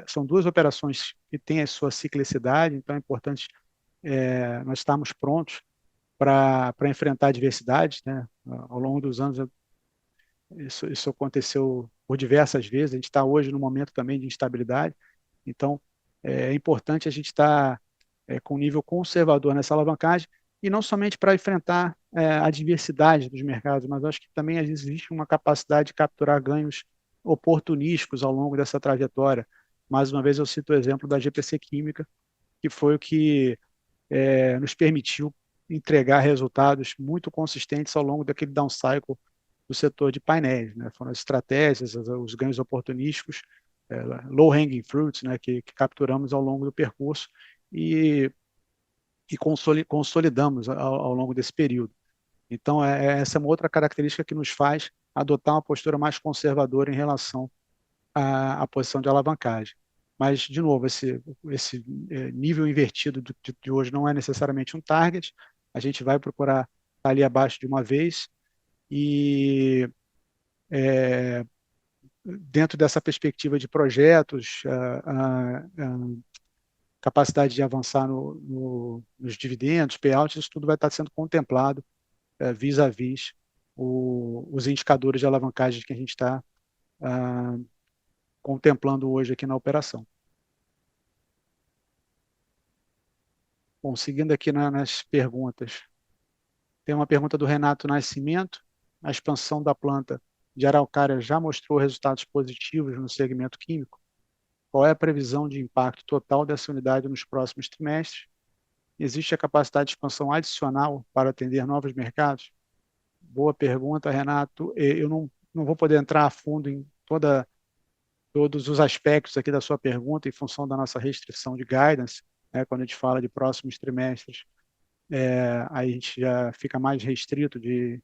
são duas operações que têm a sua ciclicidade, então é importante nós estarmos prontos para enfrentar adversidades. Ao longo dos anos, isso aconteceu por diversas vezes, a gente está hoje num momento também de instabilidade, então é importante a gente estar com um nível conservador nessa alavancagem, e não somente para enfrentar a diversidade dos mercados, mas acho que também existe uma capacidade de capturar ganhos oportunísticos ao longo dessa trajetória. Mais uma vez eu cito o exemplo da GPC Química, que foi o que nos permitiu entregar resultados muito consistentes ao longo daquele down cycle do setor de painéis. Foram as estratégias, os ganhos oportunísticos, low-hanging fruits, que capturamos ao longo do percurso e consolidamos ao longo desse período. Então, essa é uma outra característica que nos faz adotar uma postura mais conservadora em relação à posição de alavancagem. Mas, de novo, esse nível invertido de hoje não é necessariamente um target, a gente vai procurar estar ali abaixo de uma vez, e dentro dessa perspectiva de projetos, capacidade de avançar nos dividendos, payouts, isso tudo vai estar sendo contemplado vis-à-vis os indicadores de alavancagem que a gente está contemplando hoje aqui na operação. Bom, seguindo aqui nas perguntas, tem uma pergunta do Renato Nascimento. A expansão da planta de Araucária já mostrou resultados positivos no segmento químico? Qual é a previsão de impacto total dessa unidade nos próximos trimestres? Existe a capacidade de expansão adicional para atender novos mercados? Boa pergunta, Renato. Eu não vou poder entrar a fundo em todos os aspectos aqui da sua pergunta, em função da nossa restrição de guidance, né, quando a gente fala de próximos trimestres, aí a gente já fica mais restrito de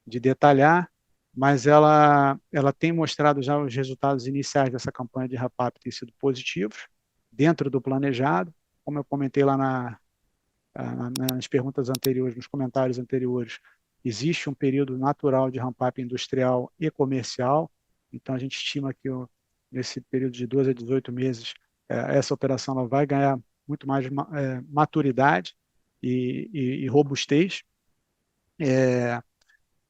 detalhar, mas ela tem mostrado já os resultados iniciais dessa campanha de RAPAP têm sido positivos, dentro do planejado, como eu comentei lá nas perguntas anteriores, nos comentários anteriores, existe um período natural de ramp-up industrial e comercial, então a gente estima que nesse período de 12 a 18 meses, essa operação ela vai ganhar muito mais maturidade e robustez.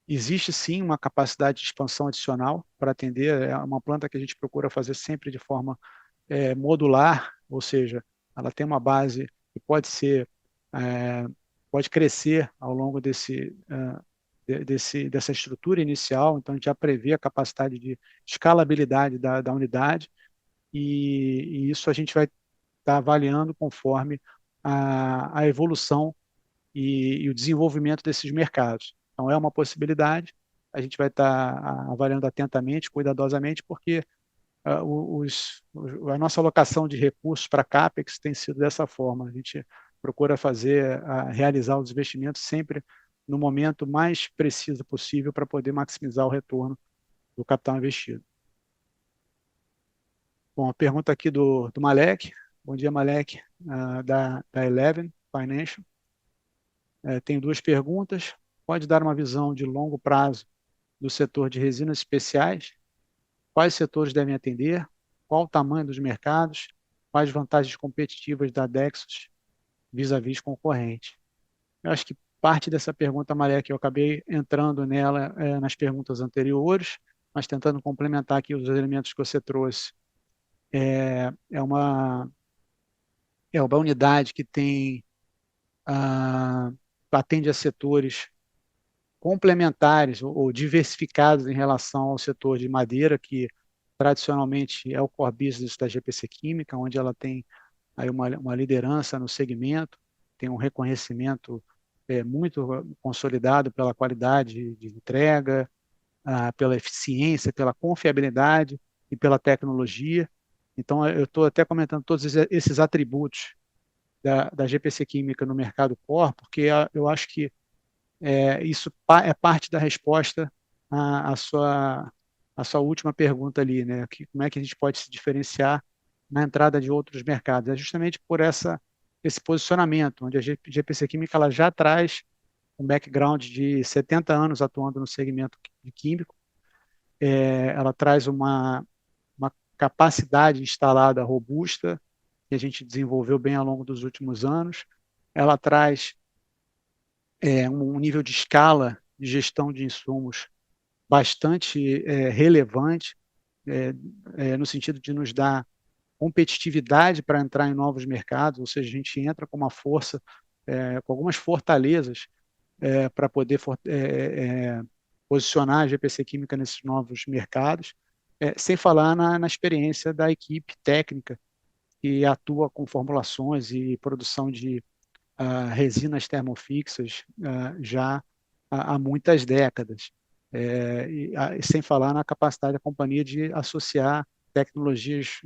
Existe sim uma capacidade de expansão adicional para atender, é uma planta que a gente procura fazer sempre de forma modular, ou seja, ela tem uma base que pode crescer ao longo dessa estrutura inicial, então a gente já prevê a capacidade de escalabilidade da unidade e isso a gente vai estar avaliando conforme a evolução e o desenvolvimento desses mercados. Então é uma possibilidade, a gente vai estar avaliando atentamente, cuidadosamente, porque a nossa alocação de recursos para CAPEX tem sido dessa forma. A gente procura realizar os investimentos sempre no momento mais preciso possível para poder maximizar o retorno do capital investido. Bom, a pergunta aqui do Malek. Bom dia, Malek, da Eleven Financial. Tenho duas perguntas. Pode dar uma visão de longo prazo do setor de resinas especiais? Quais setores devem atender? Qual o tamanho dos mercados? Quais vantagens competitivas da Dexus vis-à-vis concorrente? Eu acho que parte dessa pergunta, Maria, que eu acabei entrando nela nas perguntas anteriores, mas tentando complementar aqui os elementos que você trouxe. É uma unidade que atende a setores complementares ou diversificados em relação ao setor de madeira, que tradicionalmente é o core business da GPC Química, onde ela tem aí uma liderança no segmento, tem um reconhecimento muito consolidado pela qualidade de entrega, pela eficiência, pela confiabilidade e pela tecnologia. Então, eu estou até comentando todos esses atributos da GPC Química no mercado core, porque eu acho que isso é parte da resposta à sua última pergunta ali, né? Como é que a gente pode se diferenciar na entrada de outros mercados? É justamente por esse posicionamento, onde a GPC Química ela já traz um background de 70 anos atuando no segmento químico, ela traz uma capacidade instalada robusta, que a gente desenvolveu bem ao longo dos últimos anos, ela traz um nível de escala de gestão de insumos bastante relevante, no sentido de nos dar competitividade para entrar em novos mercados, ou seja, a gente entra com uma força, com algumas fortalezas para poder posicionar a GPC Química nesses novos mercados, sem falar na experiência da equipe técnica que atua com formulações e produção de resinas termofixas já há muitas décadas, sem falar na capacidade da companhia de associar tecnologias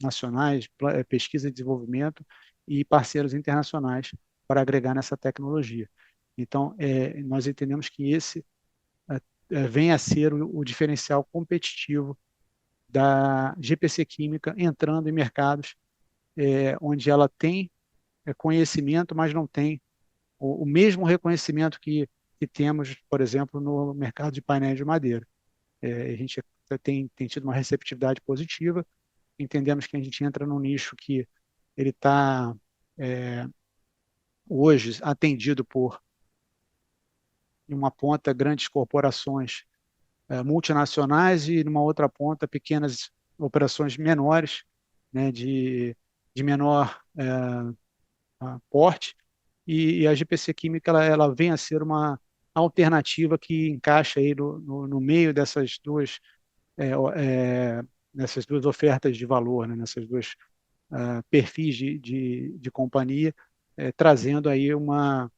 nacionais, pesquisa e desenvolvimento e parceiros internacionais para agregar nessa tecnologia. Então, nós entendemos que esse vem a ser o diferencial competitivo da GPC Química entrando em mercados onde ela tem conhecimento, mas não tem o mesmo reconhecimento que temos, por exemplo, no mercado de painéis de madeira. A gente tem tido uma receptividade positiva, entendemos que a gente entra num nicho que ele está hoje atendido por, em uma ponta, grandes corporações multinacionais e, numa outra ponta, pequenas operações menores, né, de menor porte, e a GPC Química ela vem a ser uma alternativa que encaixa aí no meio dessas duas ofertas de valor, né? Nessas duas perfis de companhia, trazendo aí uma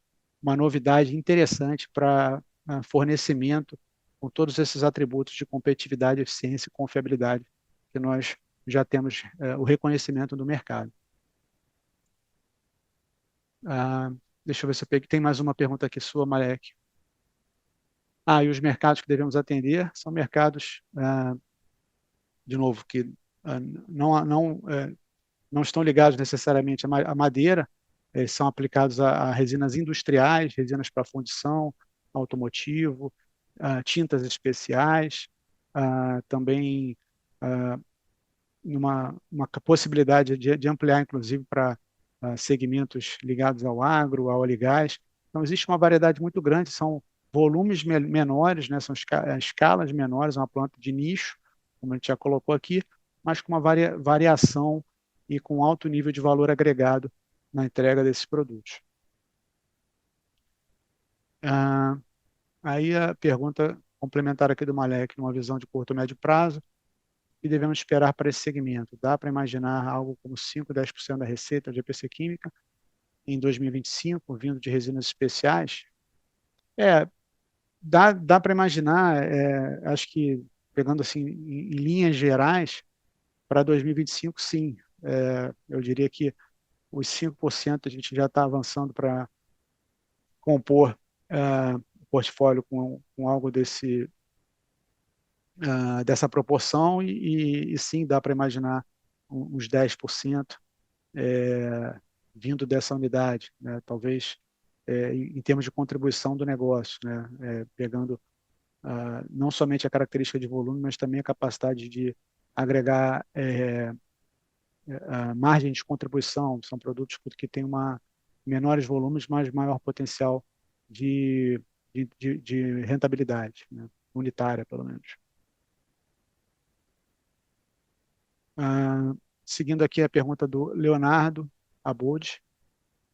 novidade interessante para fornecimento com todos esses atributos de competitividade, eficiência e confiabilidade que nós já temos o reconhecimento do mercado. Deixa eu ver se eu peguei. Tem mais uma pergunta aqui sua, Malek. E os mercados que devemos atender são mercados, de novo, que não estão ligados necessariamente à madeira, são aplicados a resinas industriais, resinas para fundição, automotivo, tintas especiais, também uma possibilidade de ampliar, inclusive, para segmentos ligados ao agro, ao óleo e gás. Então, existe uma variedade muito grande, são volumes menores, né, são escalas menores, uma planta de nicho, como a gente já colocou aqui, mas com uma variação e com alto nível de valor agregado na entrega desses produtos. Aí a pergunta complementar aqui do Malek, numa visão de curto e médio prazo, e devemos esperar para esse segmento? Dá para imaginar algo como 5, 10% da receita de EPC Química em 2025, vindo de resinas especiais? Dá para imaginar, acho que pegando assim em linhas gerais, para 2025, sim. Eu diria que os 5% a gente já está avançando para compor o portfólio com algo dessa proporção e sim, dá para imaginar uns 10% vindo dessa unidade, né? Talvez em termos de contribuição do negócio, né? Pegando não somente a característica de volume, mas também a capacidade de agregar margem de contribuição. São produtos que têm menores volumes, mas maior potencial de rentabilidade, né? Unitária, pelo menos. Seguindo aqui a pergunta do Leonardo Abud.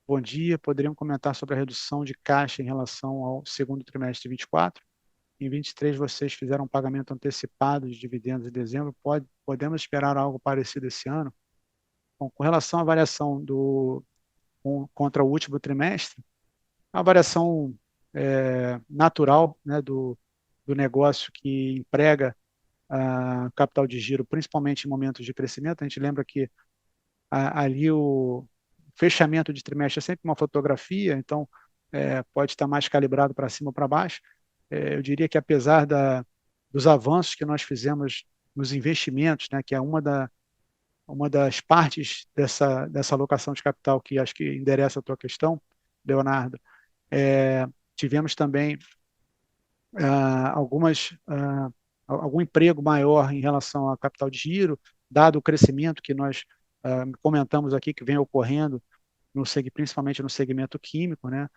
Bom dia, poderiam comentar sobre a redução de caixa em relação ao segundo trimestre de 24? Em 23 vocês fizeram um pagamento antecipado de dividendos em dezembro, podemos esperar algo parecido esse ano? Bom, com relação à variação contra o último trimestre, a variação natural, né, do negócio que emprega capital de giro, principalmente em momentos de crescimento. A gente lembra que ali o fechamento de trimestre é sempre uma fotografia, então pode estar mais calibrado para cima ou para baixo. Eu diria que apesar dos avanços que nós fizemos nos investimentos, né, que é uma das partes dessa alocação de capital que acho que endereça a tua questão, Leonardo, tivemos também algum emprego maior em relação a capital de giro, dado o crescimento que nós comentamos aqui, que vem ocorrendo, principalmente no segmento químico, né,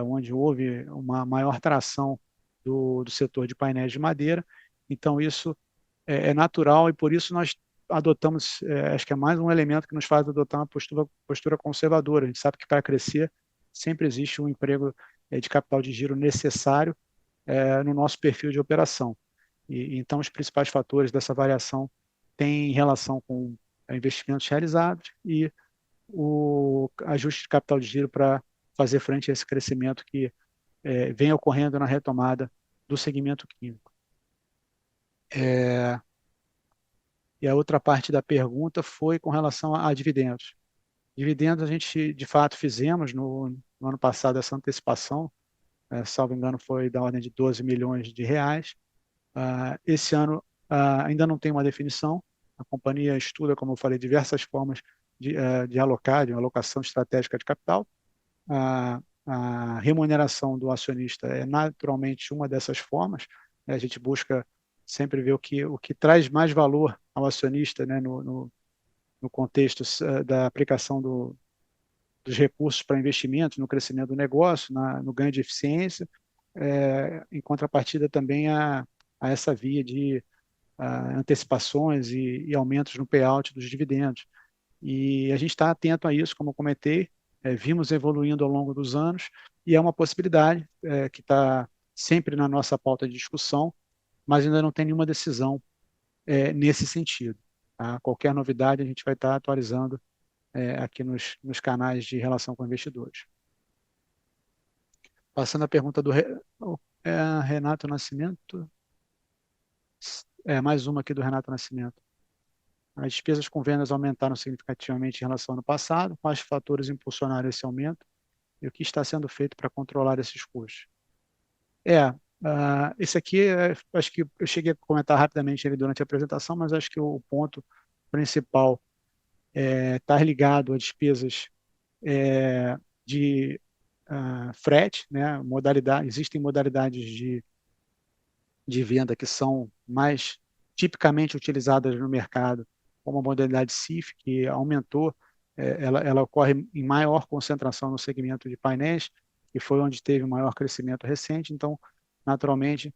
onde houve uma maior tração do setor de painéis de madeira. Então, isso é natural e por isso nós adotamos, acho que é mais um elemento que nos faz adotar uma postura conservadora. A gente sabe que para crescer sempre existe um emprego de capital de giro necessário no nosso perfil de operação. Então, os principais fatores dessa variação têm relação com investimentos realizados e o ajuste de capital de giro para fazer frente a esse crescimento que vem ocorrendo na retomada do segmento químico. E a outra parte da pergunta foi com relação a dividendos. Dividendos a gente, de fato, fizemos no ano passado essa antecipação, salvo engano, foi da ordem de 12 milhões de reais. Esse ano ainda não tem uma definição. A companhia estuda, como eu falei, diversas formas de alocar, de uma alocação estratégica de capital. A remuneração do acionista é naturalmente uma dessas formas. A gente busca sempre ver o que traz mais valor ao acionista, né, no contexto da aplicação dos recursos para investimentos, no crescimento do negócio, no ganho de eficiência, em contrapartida também a essa via de antecipações e aumentos no payout dos dividendos. E a gente está atento a isso, como eu comentei, vimos evoluindo ao longo dos anos, e é uma possibilidade que está sempre na nossa pauta de discussão, mas ainda não tem nenhuma decisão nesse sentido. Tá? Qualquer novidade a gente vai estar atualizando aqui nos canais de relação com investidores. Passando a pergunta do Renato Nascimento. Mais uma aqui do Renato Nascimento. As despesas com vendas aumentaram significativamente em relação ao ano passado. Quais fatores impulsionaram esse aumento e o que está sendo feito para controlar esses custos? Esse aqui, acho que eu cheguei a comentar rapidamente ele durante a apresentação, mas acho que o ponto principal está ligado a despesas de frete, né? Existem modalidades de venda que são mais tipicamente utilizadas no mercado, como a modalidade CIF, que aumentou, ela ocorre em maior concentração no segmento de painéis, que foi onde teve maior crescimento recente, então, naturalmente,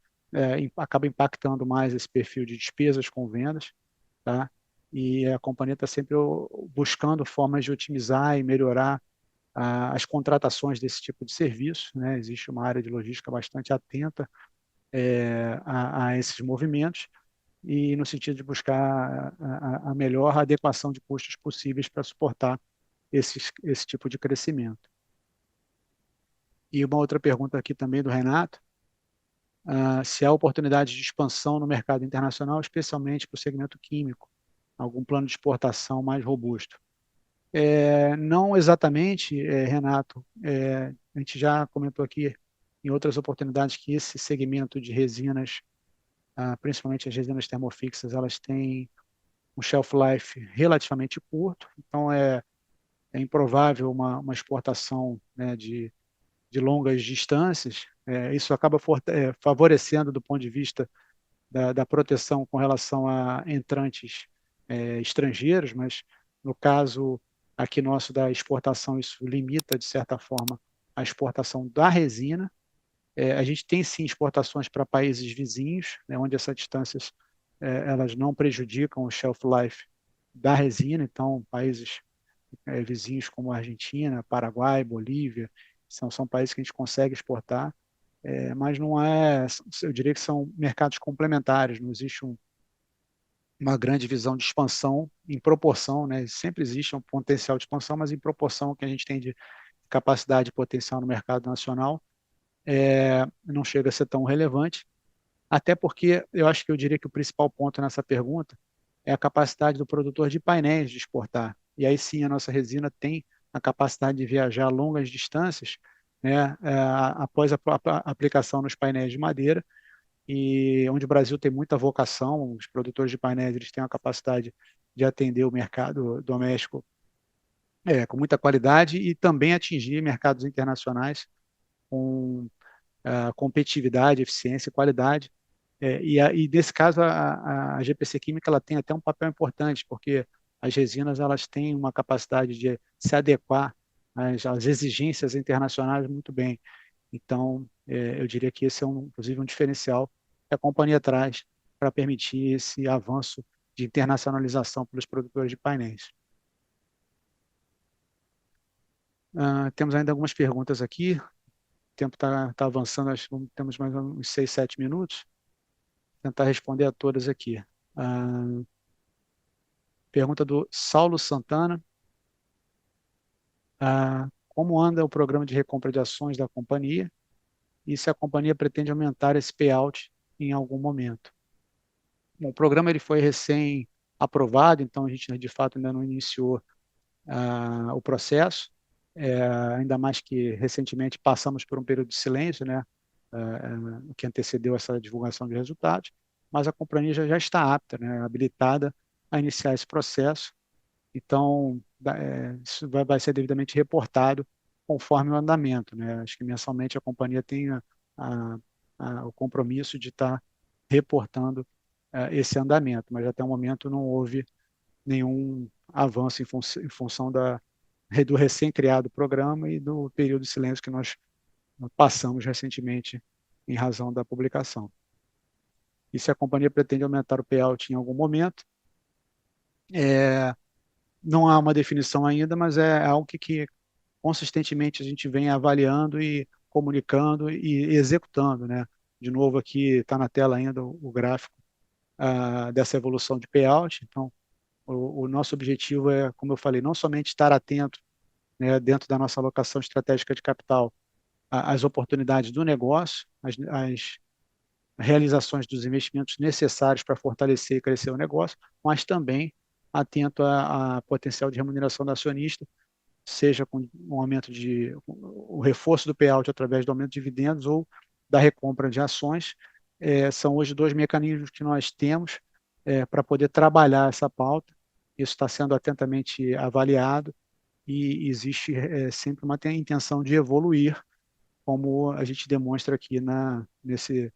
acaba impactando mais esse perfil de despesas com vendas, tá? E a companhia está sempre buscando formas de otimizar e melhorar as contratações desse tipo de serviço, né? Existe uma área de logística bastante atenta a esses movimentos e no sentido de buscar a melhor adequação de custos possíveis para suportar esse tipo de crescimento. E uma outra pergunta aqui também do Renato, se há oportunidade de expansão no mercado internacional, especialmente para o segmento químico, algum plano de exportação mais robusto. Não exatamente, Renato, a gente já comentou aqui em outras oportunidades que esse segmento de resinas, principalmente as resinas termofixas, elas têm um shelf life relativamente curto, então é improvável uma exportação, né, de longas distâncias. Isso acaba favorecendo do ponto de vista da proteção com relação a entrantes estrangeiros, mas no caso aqui nosso da exportação, isso limita, de certa forma, a exportação da resina. A gente tem, sim, exportações para países vizinhos, né, onde essas distâncias elas não prejudicam o shelf life da resina, então países vizinhos como Argentina, Paraguai, Bolívia, são países que a gente consegue exportar, mas não eu diria que são mercados complementares, não existe uma grande visão de expansão em proporção, né? Sempre existe um potencial de expansão, mas em proporção que a gente tem de capacidade e potencial no mercado nacional, não chega a ser tão relevante, até porque eu diria que o principal ponto nessa pergunta é a capacidade do produtor de painéis de exportar. E aí sim a nossa resina tem a capacidade de viajar longas distâncias, né, após a aplicação nos painéis de madeira, e onde o Brasil tem muita vocação, os produtores de painéis eles têm a capacidade de atender o mercado doméstico com muita qualidade e também atingir mercados internacionais com competitividade, eficiência e qualidade. E nesse caso, a GPC Química ela tem até um papel importante, porque as resinas elas têm uma capacidade de se adequar às exigências internacionais muito bem. Então, eu diria que esse é, inclusive, um diferencial que a companhia traz para permitir esse avanço de internacionalização pelos produtores de painéis. Temos ainda algumas perguntas aqui. O tempo está avançando, acho que temos mais uns 6, 7 minutos. Vou tentar responder a todas aqui. Pergunta do Saulo Santana. Como anda o programa de recompra de ações da companhia e se a companhia pretende aumentar esse payout em algum momento? Bom, o programa ele foi recém-aprovado, então a gente de fato ainda não iniciou o processo, ainda mais que recentemente passamos por um período de silêncio, né, que antecedeu essa divulgação de resultados, mas a companhia já está apta, né, habilitada a iniciar esse processo. Então, isso vai ser devidamente reportado conforme o andamento, né? Acho que mensalmente a companhia tem o compromisso de estar reportando esse andamento, mas até o momento não houve nenhum avanço em função do recém-criado programa e do período de silêncio que nós passamos recentemente em razão da publicação. E se a companhia pretende aumentar o payout em algum momento, não há uma definição ainda, mas é algo que consistentemente a gente vem avaliando e comunicando e executando, né? De novo, aqui está na tela ainda o gráfico dessa evolução de payout. Então, o nosso objetivo é, como eu falei, não somente estar atento, né, dentro da nossa alocação estratégica de capital, às oportunidades do negócio, as realizações dos investimentos necessários para fortalecer e crescer o negócio, mas também atento a potencial de remuneração do acionista, seja com um aumento o reforço do payout através do aumento de dividendos ou da recompra de ações. São hoje dois mecanismos que nós temos para poder trabalhar essa pauta. Isso está sendo atentamente avaliado e existe sempre uma intenção de evoluir, como a gente demonstra aqui nesse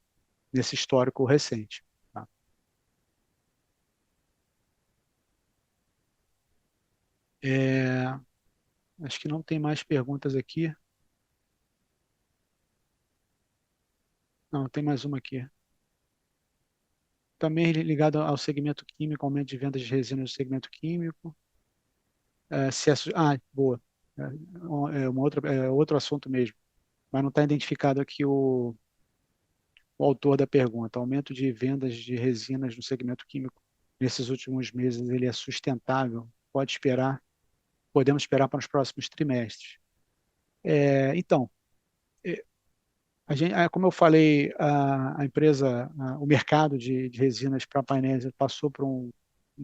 histórico recente. Tá? Acho que não tem mais perguntas aqui. Não, tem mais uma aqui. Também ligado ao segmento químico, aumento de vendas de resinas no segmento químico. Boa. Outro assunto mesmo. Mas não está identificado aqui o autor da pergunta. Aumento de vendas de resinas no segmento químico nesses últimos meses, ele é sustentável? Podemos esperar para os próximos trimestres. Então, como eu falei, a empresa, o mercado de resinas para painéis passou por um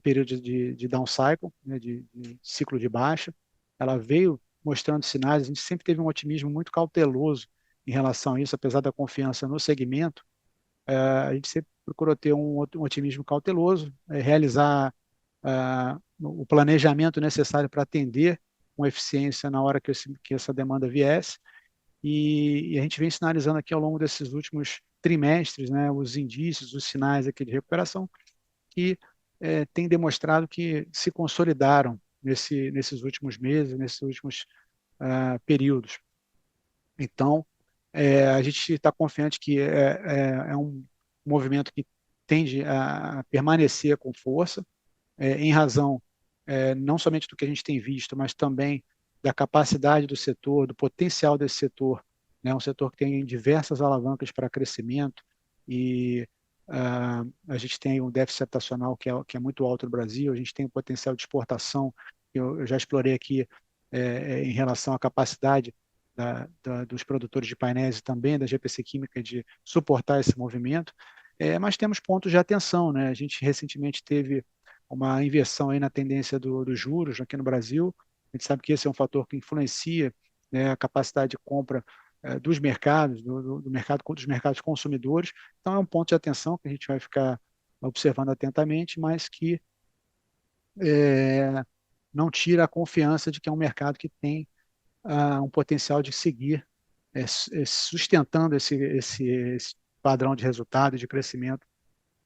período de down cycle, né, de ciclo de baixa. Ela veio mostrando sinais, a gente sempre teve um otimismo muito cauteloso em relação a isso, apesar da confiança no segmento. A gente sempre procurou ter um otimismo cauteloso, realizar o planejamento necessário para atender com eficiência na hora que essa demanda viesse. E a gente vem sinalizando aqui ao longo desses últimos trimestres, né, os indícios, os sinais aqui de recuperação que têm demonstrado que se consolidaram nesses últimos meses, nesses últimos períodos. Então, a gente está confiante que é um movimento que tende a permanecer com força, em razão não somente do que a gente tem visto, mas também da capacidade do setor, do potencial desse setor, né? Um setor que tem diversas alavancas para crescimento e a gente tem um déficit habitacional que é muito alto no Brasil, a gente tem um potencial de exportação, eu já explorei aqui em relação à capacidade dos produtores de painéis e também da GPC Química de suportar esse movimento, mas temos pontos de atenção, né? A gente recentemente teve uma inversão aí na tendência dos juros aqui no Brasil. A gente sabe que esse é um fator que influencia, né, a capacidade de compra dos mercados, dos mercados consumidores. Então, é um ponto de atenção que a gente vai ficar observando atentamente, mas que não tira a confiança de que é um mercado que tem um potencial de seguir sustentando esse padrão de resultado e de crescimento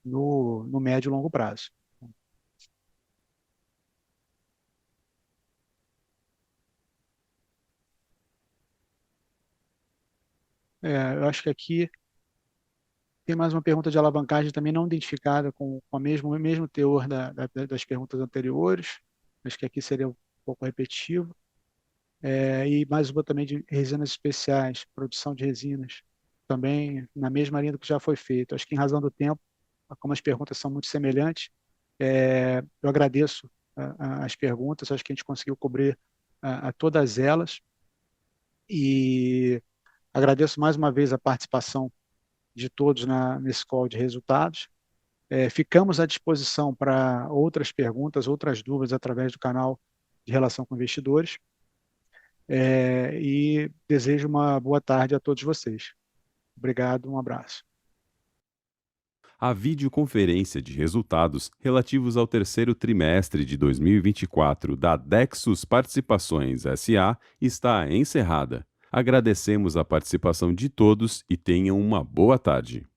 no médio e longo prazo. Eu acho que aqui tem mais uma pergunta de alavancagem também não identificada com o mesmo teor das perguntas anteriores. Acho que aqui seria um pouco repetitivo. E mais uma também de resinas especiais, produção de resinas, também na mesma linha do que já foi feito. Acho que em razão do tempo, como as perguntas são muito semelhantes, eu agradeço as perguntas, acho que a gente conseguiu cobrir a todas elas e agradeço mais uma vez a participação de todos nesse call de resultados. Ficamos à disposição para outras perguntas, outras dúvidas através do canal de relação com investidores. E desejo uma boa tarde a todos vocês. Obrigado, um abraço. A videoconferência de resultados relativos ao terceiro trimestre de 2024 da Dexus Participações S.A. está encerrada. Agradecemos a participação de todos e tenham uma boa tarde.